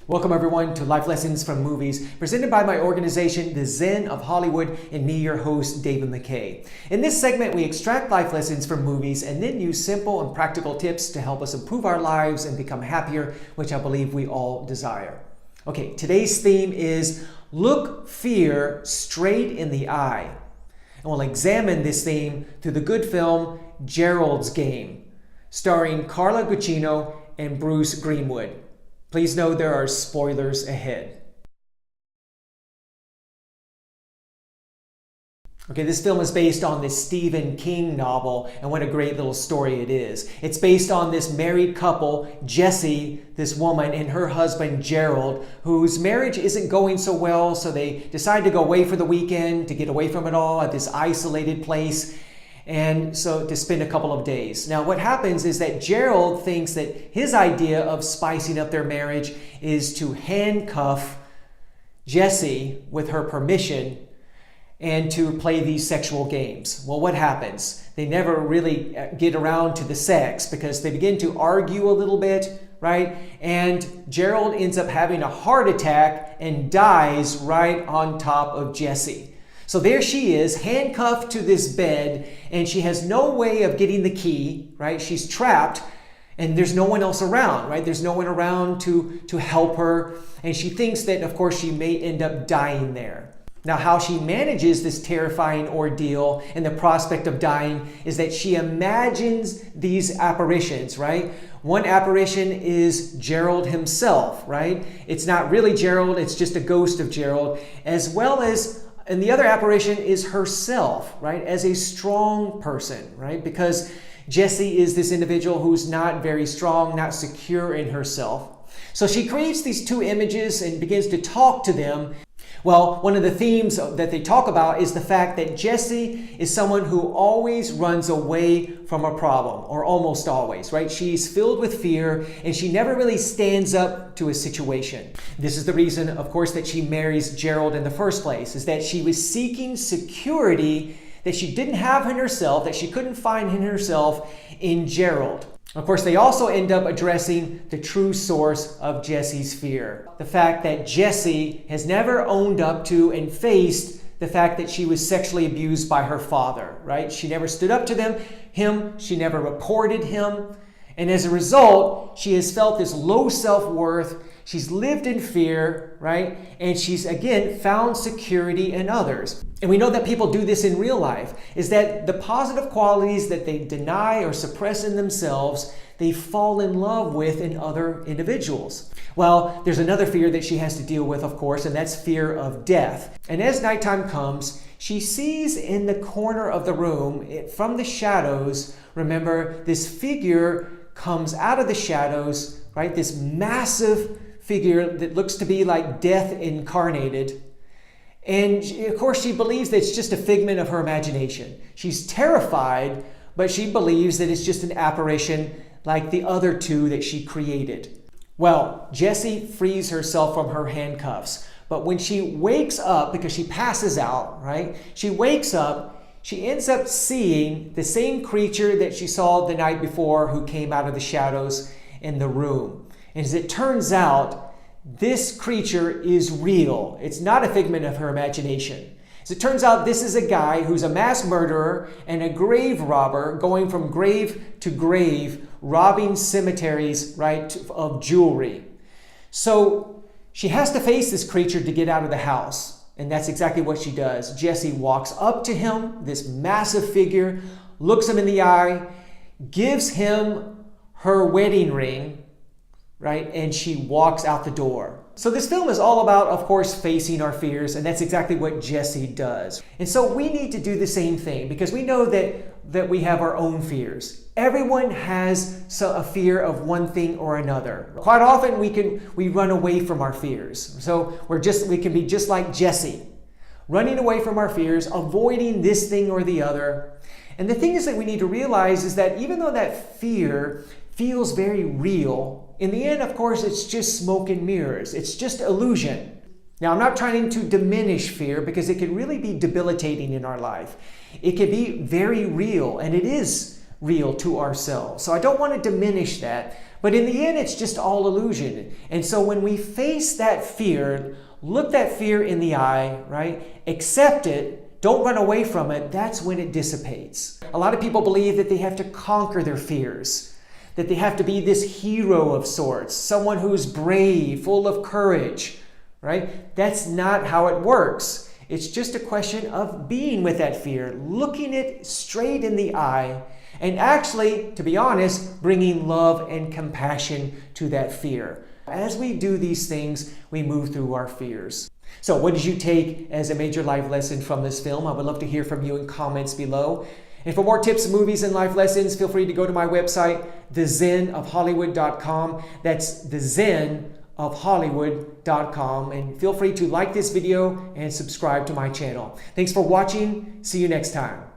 Welcome everyone to Life Lessons from Movies, presented by my organization, the Zen of Hollywood, and me, your host, David MacKay. In this segment, we extract life lessons from movies and then use simple and practical tips to help us improve our lives and become happier, which I believe we all desire. Okay, today's theme is look fear straight in the eye. And we'll examine this theme through the good film Gerald's Game, starring Carla Gugino and Bruce Greenwood. Please know there are spoilers ahead. Okay, this film is based on this Stephen King novel, and what a great little story it is. It's based on this married couple, Jessie, this woman, and her husband, Gerald, whose marriage isn't going so well, so they decide to go away for the weekend, to get away from it all at this isolated place, and so to spend a couple of days. Now, what happens is that Gerald thinks that his idea of spicing up their marriage is to handcuff Jessie with her permission and to play these sexual games. Well, what happens? They never really get around to the sex because they begin to argue a little bit, right? And Gerald ends up having a heart attack and dies right on top of Jessie. So there she is, handcuffed to this bed, and she has no way of getting the key, right? She's trapped, and there's no one else around, right? There's no one around to help her, and she thinks that, of course, she may end up dying there. Now, how she manages this terrifying ordeal and the prospect of dying is that she imagines these apparitions, right? One apparition is Gerald himself, right? It's not really Gerald, it's just a ghost of Gerald, as well as and the other apparition is herself, right? As a strong person, right? Because Jessie is this individual who's not very strong, not secure in herself. So she creates these two images and begins to talk to them. Well, one of the themes that they talk about is the fact that Jessie is someone who always runs away from a problem, or almost always, right? She's filled with fear and she never really stands up to a situation. This is the reason, of course, that she marries Gerald in the first place, is that she was seeking security that she didn't have in herself, that she couldn't find in herself in Gerald. Of course, they also end up addressing the true source of Jessie's fear. The fact that Jessie has never owned up to and faced the fact that she was sexually abused by her father, right? She never stood up to him, she never reported him. And as a result, she has felt this low self-worth. She's lived in fear, right? And she's, again, found security in others. And we know that people do this in real life, is that the positive qualities that they deny or suppress in themselves, they fall in love with in other individuals. Well, there's another fear that she has to deal with, of course, and that's fear of death. And as nighttime comes, she sees in the corner of the room, from the shadows, remember, this figure comes out of the shadows, right? This massive figure that looks to be like death incarnated. And of course, she believes that it's just a figment of her imagination. She's terrified, but she believes that it's just an apparition like the other two that she created. Well, Jessie frees herself from her handcuffs. But when she wakes up, because she passes out, right? She wakes up, she ends up seeing the same creature that she saw the night before who came out of the shadows in the room. And as it turns out, this creature is real. It's not a figment of her imagination. As it turns out, this is a guy who's a mass murderer and a grave robber going from grave to grave, robbing cemeteries, right, of jewelry. So she has to face this creature to get out of the house. And that's exactly what she does. Jessie walks up to him, this massive figure, looks him in the eye, gives him her wedding ring, right? And she walks out the door. So this film is all about, of course, facing our fears, and that's exactly what Jessie does. And so we need to do the same thing because we know that we have our own fears. Everyone has a fear of one thing or another. Quite often we run away from our fears. So we can be just like Jessie, running away from our fears, avoiding this thing or the other. And the thing is that we need to realize is that even though that fear feels very real, in the end, of course, it's just smoke and mirrors. It's just illusion. Now, I'm not trying to diminish fear because it can really be debilitating in our life. It can be very real, and it is real to ourselves. So I don't want to diminish that. But in the end, it's just all illusion. And so when we face that fear, look that fear in the eye, right? Accept it. Don't run away from it. That's when it dissipates. A lot of people believe that they have to conquer their fears, that they have to be this hero of sorts, someone who's brave, full of courage, right? That's not how it works. It's just a question of being with that fear, looking it straight in the eye, and actually, to be honest, bringing love and compassion to that fear. As we do these things, we move through our fears. So what did you take as a major life lesson from this film? I would love to hear from you in comments below. And for more tips, movies, and life lessons, feel free to go to my website, thezenofhollywood.com. That's thezenofhollywood.com. And feel free to like this video and subscribe to my channel. Thanks for watching. See you next time.